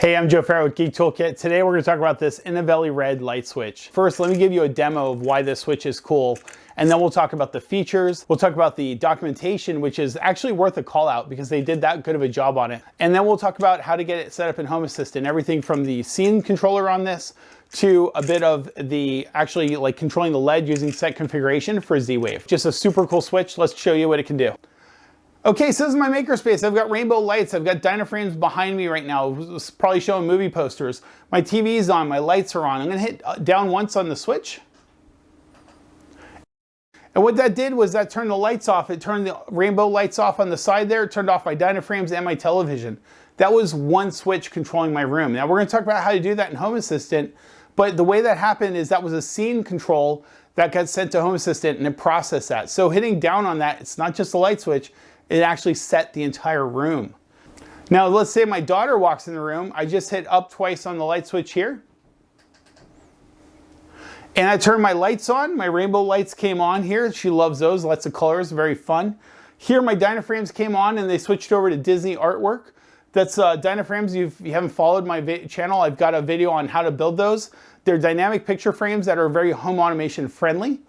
Hey, I'm Joe Farrow with Geek Toolkit. Today we're going to talk about this Innovelli Red light switch. First, let me give you a demo of why this switch is cool, and then we'll talk about the features. We'll talk about the documentation, which is actually worth a call out because they did that good of a job on it. And then we'll talk about how to get it set up in Home Assistant, everything from the scene controller on this to a bit of the actually like controlling the LED using set configuration for Z-Wave. Just a super cool switch. Let's show you what it can do. Okay, so this is my makerspace. I've got rainbow lights. I've got Dynaframes behind me right now. It's probably showing movie posters. My TV's on, my lights are on. I'm gonna hit down once on the switch. And what that did was that turned the lights off. It turned the rainbow lights off on the side there. It turned off my Dynaframes and my television. That was one switch controlling my room. Now we're gonna talk about how to do that in Home Assistant, but the way that happened is that was a scene control that got sent to Home Assistant and it processed that. So hitting down on that, it's not just a light switch, it actually set the entire room. Now let's say my daughter walks in the room. I just hit up twice on the light switch here. And I turned my lights on. My rainbow lights came on here. She loves those, lots of colors, very fun. Here my Dynaframes came on and they switched over to Disney artwork. That's Dynaframes. If you haven't followed my channel, I've got a video on how to build those. They're dynamic picture frames that are very home automation friendly.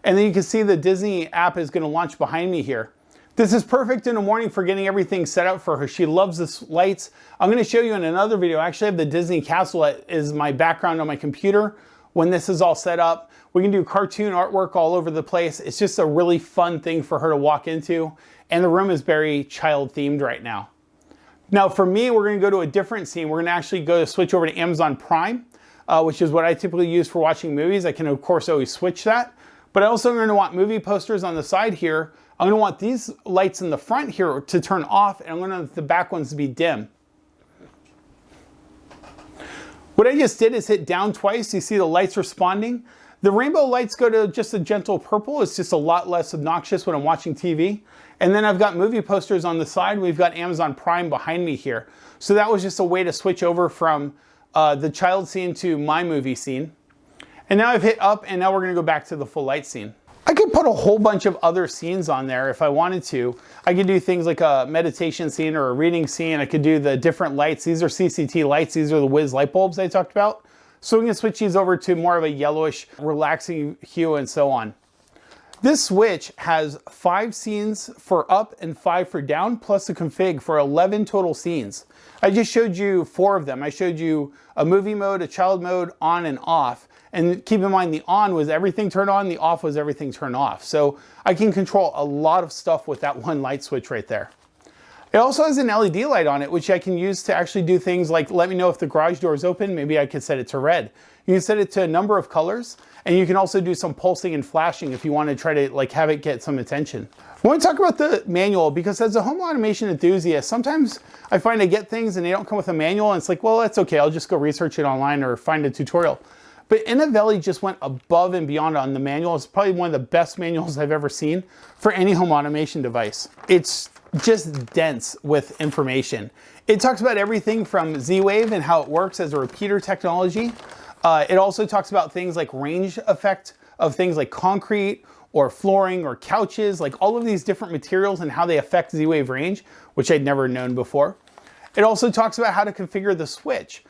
And then you can see the Disney app is going to launch behind me here. This is perfect in the morning for getting everything set up for her. She loves the lights. I'm going to show you in another video. I actually have the Disney castle that is my background on my computer. When this is all set up, we can do cartoon artwork all over the place. It's just a really fun thing for her to walk into. And the room is very child themed right now. Now for me, we're going to go to a different scene. We're going to actually switch over to Amazon Prime, which is what I typically use for watching movies. I can of course always switch that. But I also am going to want movie posters on the side here. I'm going to want these lights in the front here to turn off, and I'm going to want the back ones to be dim. What I just did is hit down twice. You see the lights responding. The rainbow lights go to just a gentle purple. It's just a lot less obnoxious when I'm watching TV. And then I've got movie posters on the side. We've got Amazon Prime behind me here. So that was just a way to switch over from the child scene to my movie scene. And now I've hit up, and now we're going to go back to the full light scene. I could put a whole bunch of other scenes on there if I wanted to. I could do things like a meditation scene or a reading scene. I could do the different lights. These are CCT lights. These are the Wiz light bulbs I talked about. So we can switch these over to more of a yellowish, relaxing hue and so on. This switch has 5 scenes for up and 5 for down, plus a config for 11 total scenes. I just showed you 4 of them. I showed you a movie mode, a child mode, on and off. And keep in mind, the on was everything turned on, the off was everything turned off. So I can control a lot of stuff with that one light switch right there. It also has an LED light on it, which I can use to actually do things like let me know if the garage door is open. Maybe I could set it to red. You can set it to a number of colors, and you can also do some pulsing and flashing if you want to try to like have it get some attention. I want to talk about the manual because as a home automation enthusiast, sometimes I find I get things and they don't come with a manual, and it's like, well, that's okay. I'll just go research it online or find a tutorial. But Innovelli just went above and beyond on the manual. It's probably one of the best manuals I've ever seen for any home automation device. It's just dense with information. It talks about everything from Z-Wave and how it works as a repeater technology. It also talks about things like range effect of things like concrete or flooring or couches, like all of these different materials and how they affect Z-Wave range, which I'd never known before. It also talks about how to configure the switch.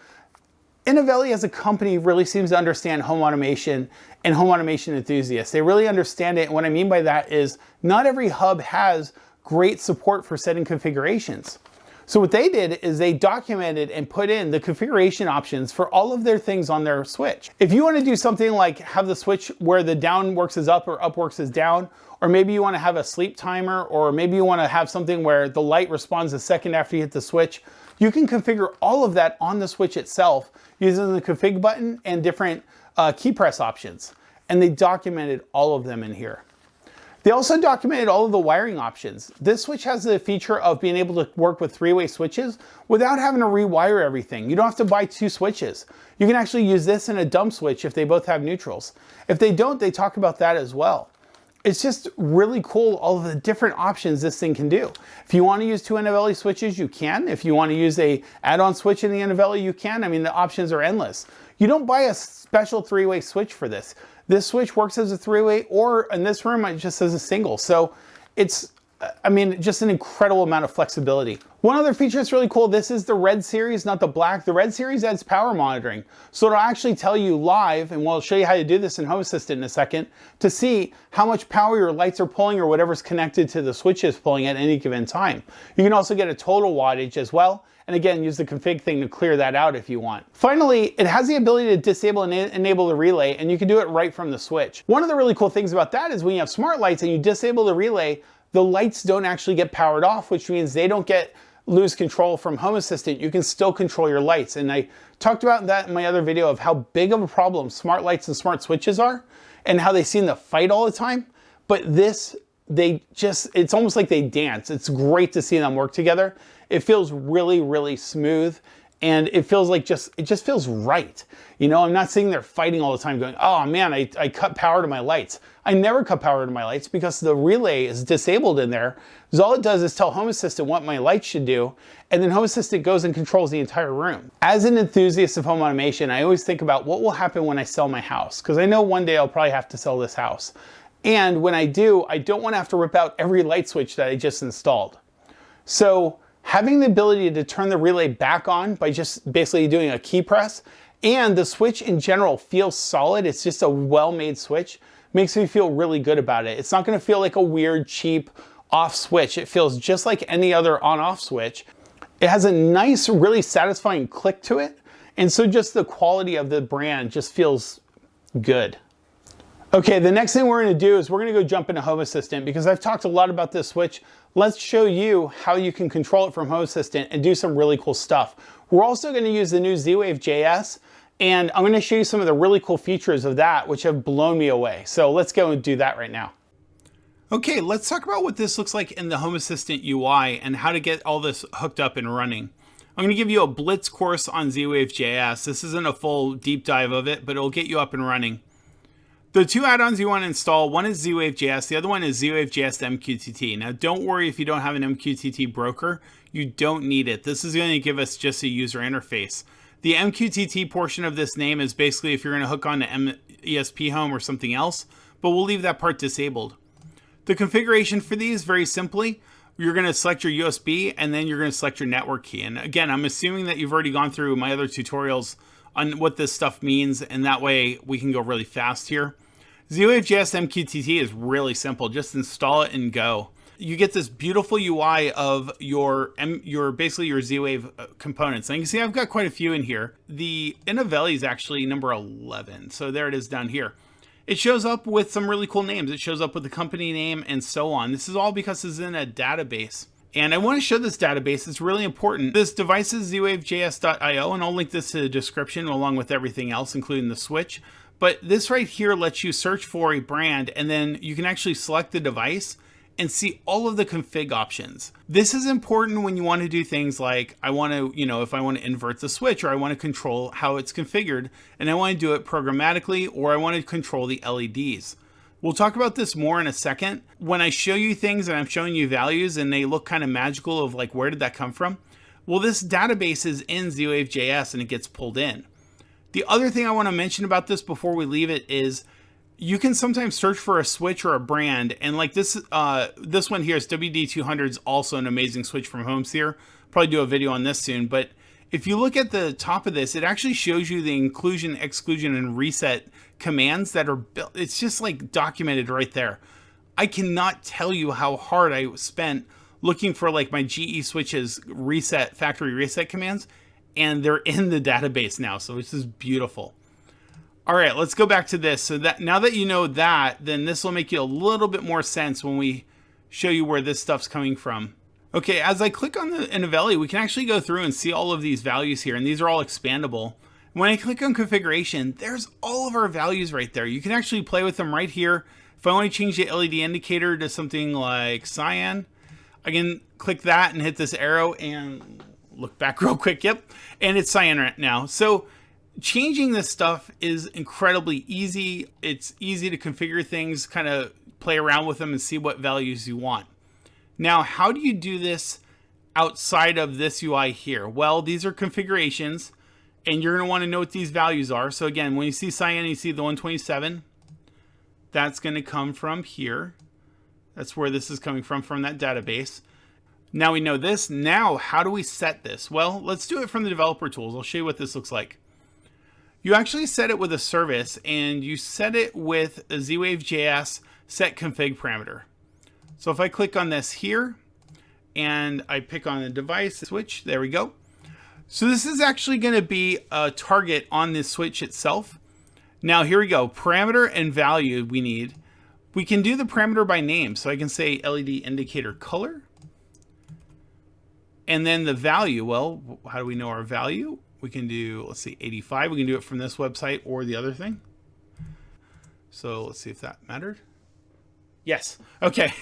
Innovelli as a company really seems to understand home automation and home automation enthusiasts. They really understand it. And what I mean by that is not every hub has great support for setting configurations. So what they did is they documented and put in the configuration options for all of their things on their switch. If you want to do something like have the switch where the down works as up or up works as down, or maybe you want to have a sleep timer, or maybe you want to have something where the light responds a second after you hit the switch, you can configure all of that on the switch itself using the config button and different key press options. And they documented all of them in here. They also documented all of the wiring options. This switch has the feature of being able to work with 3-way switches without having to rewire everything. You don't have to buy 2 switches. You can actually use this and a dumb switch if they both have neutrals. If they don't, they talk about that as well. It's just really cool, all of the different options this thing can do. If you want to use 2 Innovelli switches, you can. If you want to use a add-on switch in the Innovelli, you can. I mean, the options are endless. You don't buy a special 3-way switch for this. This switch works as a 3-way, or in this room, it just as a single. So it's I mean, just an incredible amount of flexibility. One other feature that's really cool, this is the red series, not the black. The red series adds power monitoring. So it'll actually tell you live, and we'll show you how to do this in Home Assistant in a second, to see how much power your lights are pulling or whatever's connected to the switch is pulling at any given time. You can also get a total wattage as well. And again, use the config thing to clear that out if you want. Finally, it has the ability to disable and enable the relay, and you can do it right from the switch. One of the really cool things about that is when you have smart lights and you disable the relay, the lights don't actually get powered off, which means they don't lose control from Home Assistant. You can still control your lights. And I talked about that in my other video of how big of a problem smart lights and smart switches are and how they seem to fight all the time. But this, it's almost like they dance. It's great to see them work together. It feels really, really smooth. And it feels like it just feels right. You know, I'm not sitting there fighting all the time going, oh man, I cut power to my lights. I never cut power to my lights because the relay is disabled in there. Because all it does is tell Home Assistant what my lights should do. And then Home Assistant goes and controls the entire room. As an enthusiast of home automation, I always think about what will happen when I sell my house. Because I know one day I'll probably have to sell this house. And when I do, I don't want to have to rip out every light switch that I just installed. So having the ability to turn the relay back on by just basically doing a key press, and the switch in general feels solid, it's just a well-made switch, makes me feel really good about it. It's not going to feel like a weird, cheap off switch. It feels just like any other on-off switch. It has a nice, really satisfying click to it, and so just the quality of the brand just feels good. Okay, the next thing we're going to do is we're going to go jump into Home Assistant because I've talked a lot about this switch. Let's show you how you can control it from Home Assistant and do some really cool stuff. We're also going to use the new Z-Wave JS, and I'm going to show you some of the really cool features of that which have blown me away. So let's go and do that right now. Okay, let's talk about what this looks like in the Home Assistant UI and how to get all this hooked up and running. I'm going to give you a blitz course on Z-Wave JS. This isn't a full deep dive of it, but it'll get you up and running. The two add-ons you want to install, one is Z-Wave JS, the other one is Z-Wave JS MQTT. Now don't worry if you don't have an MQTT broker, you don't need it. This is going to give us just a user interface. The MQTT portion of this name is basically if you're going to hook on to ESP Home or something else, but we'll leave that part disabled. The configuration for these, very simply, you're going to select your USB and then you're going to select your network key. And again, I'm assuming that you've already gone through my other tutorials on what this stuff means, and that way we can go really fast here. Z-Wave JS MQTT is really simple. Just install it and go. You get this beautiful UI of basically your Z-Wave components. And you can see I've got quite a few in here. The Innovelli is actually number 11. So there it is down here. It shows up with some really cool names. It shows up with the company name and so on. This is all because it's in a database. And I want to show this database. It's really important. This device is zwavejs.io, and I'll link this to the description along with everything else, including the switch. But this right here lets you search for a brand, and then you can actually select the device and see all of the config options. This is important when you want to do things like, I want to, if I want to invert the switch, or I want to control how it's configured, and I want to do it programmatically, or I want to control the LEDs. We'll talk about this more in a second. When I show you things and I'm showing you values and they look kind of magical of like, where did that come from? Well, this database is in Z-Wave JS and it gets pulled in. The other thing I want to mention about this before we leave it is you can sometimes search for a switch or a brand. And like this one here is WD200, is also an amazing switch from HomeSeer. Probably do a video on this soon. But if you look at the top of this, it actually shows you the inclusion, exclusion, and reset commands that are built. It's just like documented right there. I cannot tell you how hard I spent looking for like my GE switches reset, factory reset commands, and they're in the database now. So this is beautiful. All right, let's go back to this. So that now that you know that, then this will make you a little bit more sense when we show you where this stuff's coming from. Okay, as I click on the Innovelli, we can actually go through and see all of these values here, and these are all expandable. When I click on configuration, there's all of our values right there. You can actually play with them right here. If I want to change the LED indicator to something like cyan, I can click that and hit this arrow and look back real quick. Yep, and it's cyan right now. So changing this stuff is incredibly easy. It's easy to configure things, kind of play around with them and see what values you want. Now, how do you do this outside of this UI here? Well, these are configurations, and you're going to want to know what these values are. So again, when you see cyan, you see the 127. That's going to come from here. That's where this is coming from that database. Now we know this. Now, how do we set this? Well, let's do it from the developer tools. I'll show you what this looks like. You actually set it with a service, and you set it with a zwave.js set config parameter. So if I click on this here, and I pick on the device switch, there we go. So this is actually going to be a target on this switch itself. Now here we go, parameter and value we need. We can do the parameter by name. So I can say LED indicator color. And then the value, well, how do we know our value? We can do, let's see, 85. We can do it from this website or the other thing. So let's see if that mattered. Yes, okay.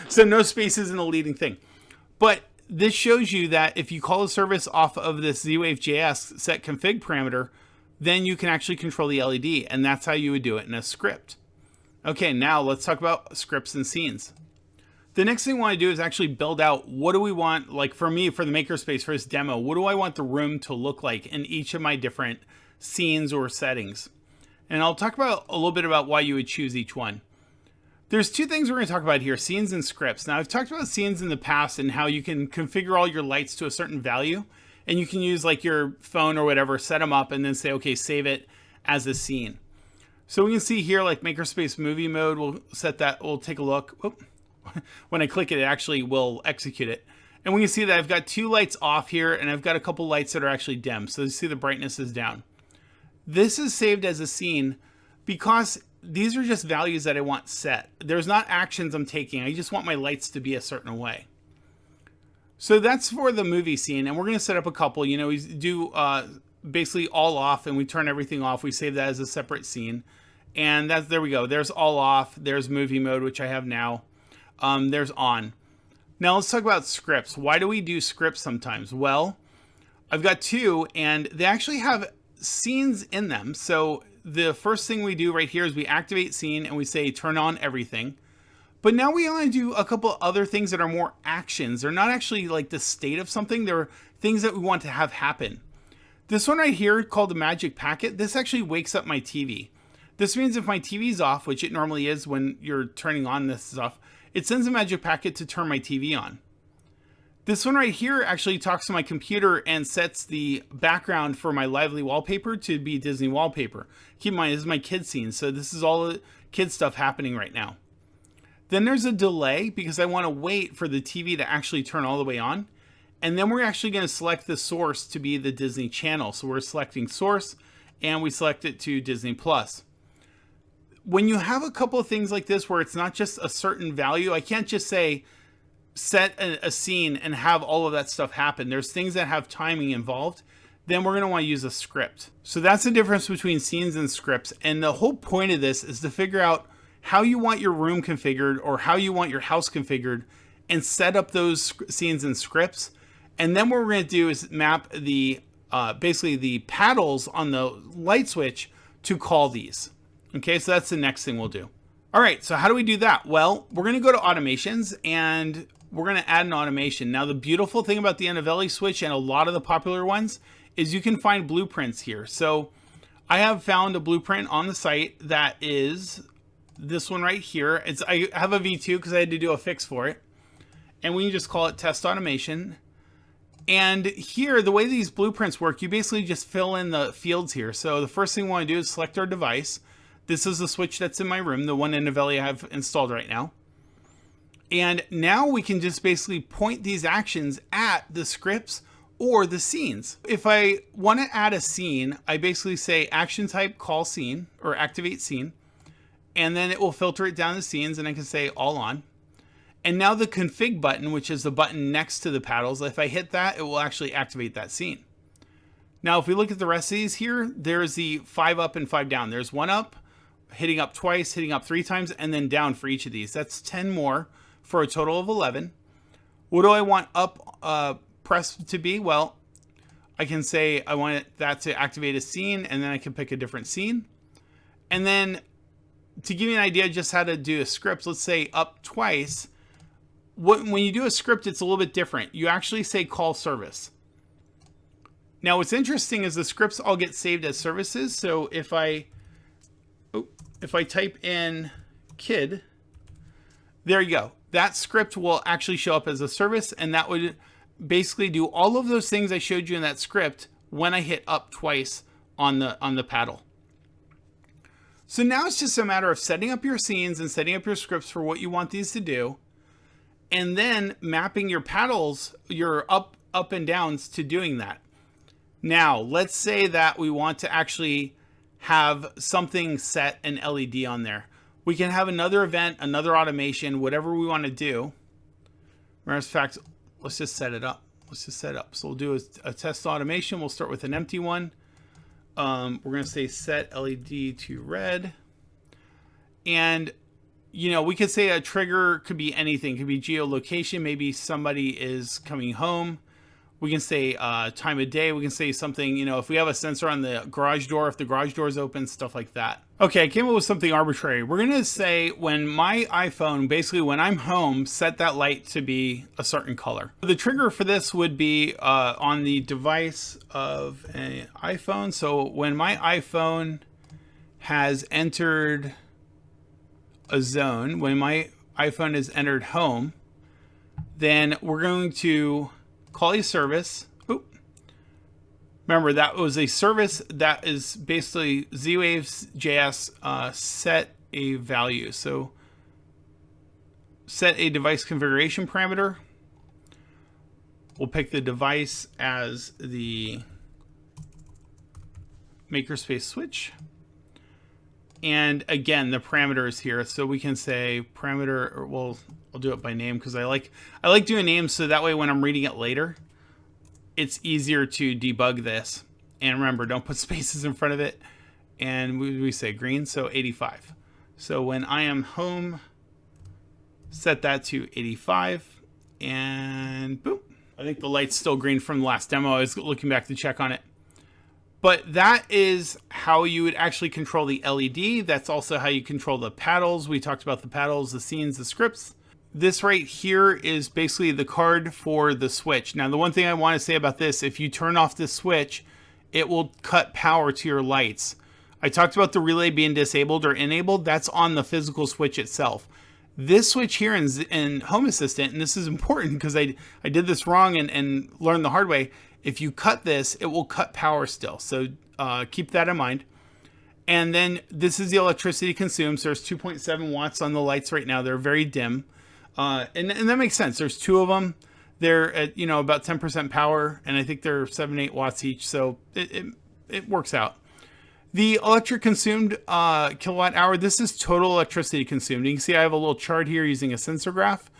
So no spaces in the leading thing. But this shows you that if you call a service off of this zwave.js set config parameter, then you can actually control the LED, and that's how you would do it in a script. Okay, now let's talk about scripts and scenes. The next thing we want to do is actually build out what do we want, like for me, for the makerspace, for this demo, what do I want the room to look like in each of my different scenes or settings? And I'll talk about a little bit about why you would choose each one. There's two things we're going to talk about here, scenes and scripts. Now, I've talked about scenes in the past and how you can configure all your lights to a certain value, and you can use like your phone or whatever, set them up, and then say, okay, save it as a scene. So we can see here, like Makerspace movie mode, we'll set that, we'll take a look. Oop. When I click it, it actually will execute it. And we can see that I've got two lights off here, and I've got a couple lights that are actually dim. So you see the brightness is down. This is saved as a scene because these are just values that I want set. There's not actions I'm taking. I just want my lights to be a certain way. So that's for the movie scene. And we're going to set up a couple. You know, we do basically all off, and we turn everything off. We save that as a separate scene. And that's, there we go. There's all off. There's movie mode, which I have now. There's on. Now let's talk about scripts. Why do we do scripts sometimes? Well, I've got two, and they actually have scenes in them. So the first thing we do right here is we activate scene and we say turn on everything. But now we want to do a couple other things that are more actions. They're not actually like the state of something. They're things that we want to have happen. This one right here called the magic packet, this actually wakes up my TV. This means if my TV's off, which it normally is when you're turning on this stuff, it sends a magic packet to turn my TV on. This one right here actually talks to my computer and sets the background for my Lively wallpaper to be Disney wallpaper. Keep in mind, this is my kid scene, so this is all the kid stuff happening right now. Then there's a delay because I want to wait for the TV to actually turn all the way on. And then we're actually going to select the source to be the Disney Channel. So we're selecting source, and we select it to Disney Plus. When you have a couple of things like this where it's not just a certain value, I can't just say set a scene and have all of that stuff happen. There's things that have timing involved. Then we're going to want to use a script. So that's the difference between scenes and scripts. And the whole point of this is to figure out how you want your room configured or how you want your house configured and set up those scenes and scripts. And then what we're going to do is map the basically the paddles on the light switch to call these. Okay, so that's the next thing we'll do. All right, so how do we do that? Well, we're going to go to automations and we're going to add an automation. Now, the beautiful thing about the Anavelli switch and a lot of the popular ones is you can find blueprints here. So I have found a blueprint on the site that is this one right here. I have a V2 because I had to do a fix for it. And we can just call it test automation. And here, the way these blueprints work, you basically just fill in the fields here. So the first thing we want to do is select our device. This is the switch that's in my room, the one in Anavelli I have installed right now. And now we can just basically point these actions at the scripts or the scenes. If I want to add a scene, I basically say action type call scene or activate scene. And then it will filter it down to scenes, and I can say all on. And now the config button, which is the button next to the paddles, if I hit that, it will actually activate that scene. Now, if we look at the rest of these here, there's the 5 up and 5 down. There's 1 up, hitting up twice, hitting up 3 times, and then down for each of these. That's 10 more for a total of 11. What do I want up press to be? Well, I can say I want that to activate a scene, and then I can pick a different scene. And then to give you an idea just how to do a script, let's say up twice. When you do a script, it's a little bit different. You actually say call service. Now, what's interesting is the scripts all get saved as services. So if I type in kid, there you go. that script will actually show up as a service, and that would basically do all of those things I showed you in that script when I hit up twice on the paddle. So now it's just a matter of setting up your scenes and setting up your scripts for what you want these to do, and then mapping your paddles, your up and downs, to doing that. Now, let's say that we want to actually have something set, an LED on there. We can have another event, another automation, whatever we want to do. Matter of fact, let's just set it up. Let's just set it up. So we'll do a test automation. We'll start with an empty one. We're going to say set LED to red. And, you know, we could say a trigger could be anything. It could be geolocation. Maybe somebody is coming home. We can say time of day. We can say something, you know, if we have a sensor on the garage door, if the garage door is open, stuff like that. Okay, I came up with something arbitrary. We're going to say when my iPhone, basically when I'm home, set that light to be a certain color. The trigger for this would be on the device of an iPhone. So when my iPhone has entered a zone, when my iPhone has entered home, then we're going to call a service. Oop. Remember, that was a service that is basically ZWaves.js set a value. So set a device configuration parameter. We'll pick the device as the makerspace switch. And again, the parameter is here. So we can say parameter, or well, I'll do it by name because I like doing names, so that way when I'm reading it later, it's easier to debug this. And remember, don't put spaces in front of it. And we say green, so 85. So when I am home, set that to 85, and boom. I think the light's still green from the last demo. I was looking back to check on it. But that is how you would actually control the LED. That's also how you control the paddles. We talked about the paddles, the scenes, the scripts. This right here is basically the card for the switch. Now, the one thing I want to say about this, if you turn off this switch, it will cut power to your lights. I talked about the relay being disabled or enabled. That's on the physical switch itself. This switch here in Home Assistant, and this is important because I did this wrong and learned the hard way. If you cut this, it will cut power still. So keep that in mind. And then this is the electricity consumed. So there's 2.7 watts on the lights right now. They're very dim. And that makes sense. There's two of them. They're at, you know, about 10% power. And I think they're 7-8 watts each. So it works out. The electric consumed kilowatt hour, this is total electricity consumed. You can see I have a little chart here using a sensor graph.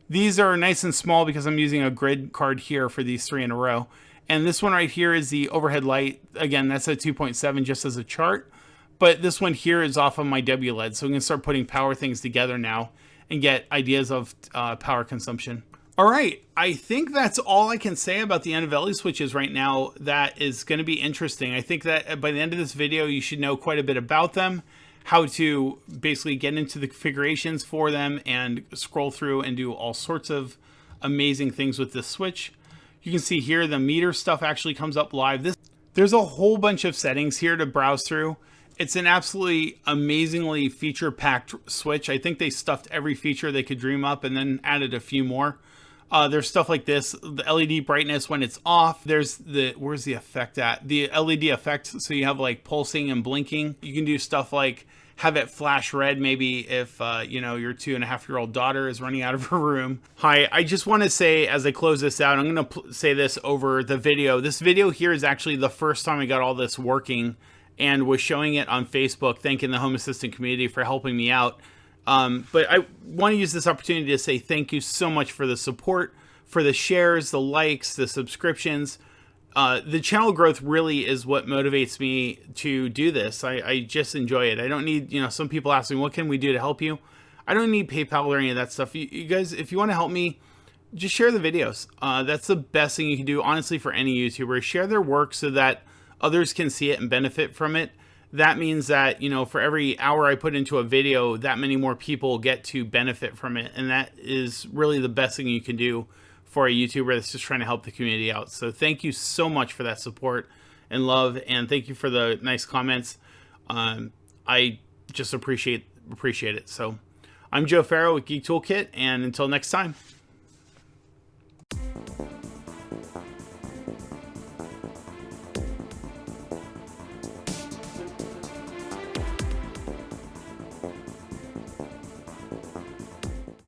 These are nice and small because I'm using a grid card here for these 3 in a row. And this one right here is the overhead light. Again, that's a 2.7 just as a chart. But this one here is off of my WLED. So we can start putting power things together now and get ideas of power consumption. All right, I think that's all I can say about the NVLE switches right now. That is going to be interesting. I think that by the end of this video, you should know quite a bit about them, how to basically get into the configurations for them and scroll through and do all sorts of amazing things with this switch. You can see here the meter stuff actually comes up live. There's a whole bunch of settings here to browse through. It's an absolutely amazingly feature-packed switch. I think they stuffed every feature they could dream up and then added a few more. There's stuff like this, the LED brightness when it's off. There's where's the effect at? The LED effect, so you have like pulsing and blinking. You can do stuff like have it flash red maybe if you know, your 2.5-year-old daughter is running out of her room. Hi, I just want to say as I close this out, I'm going to say this over the video. This video here is actually the first time I got all this working and was showing it on Facebook, thanking the Home Assistant community for helping me out. But I want to use this opportunity to say thank you so much for the support, for the shares, the likes, the subscriptions. The channel growth really is what motivates me to do this. I just enjoy it. I don't need, you know, some people ask me, what can we do to help you? I don't need PayPal or any of that stuff. You guys, if you want to help me, just share the videos. That's the best thing you can do, honestly, for any YouTuber. Share their work so that others can see it and benefit from it. That means that, you know, for every hour I put into a video, that many more people get to benefit from it. And that is really the best thing you can do for a YouTuber that's just trying to help the community out. So thank you so much for that support and love. And thank you for the nice comments. I just appreciate it. So I'm Joe Farrow with Geek Toolkit, and until next time.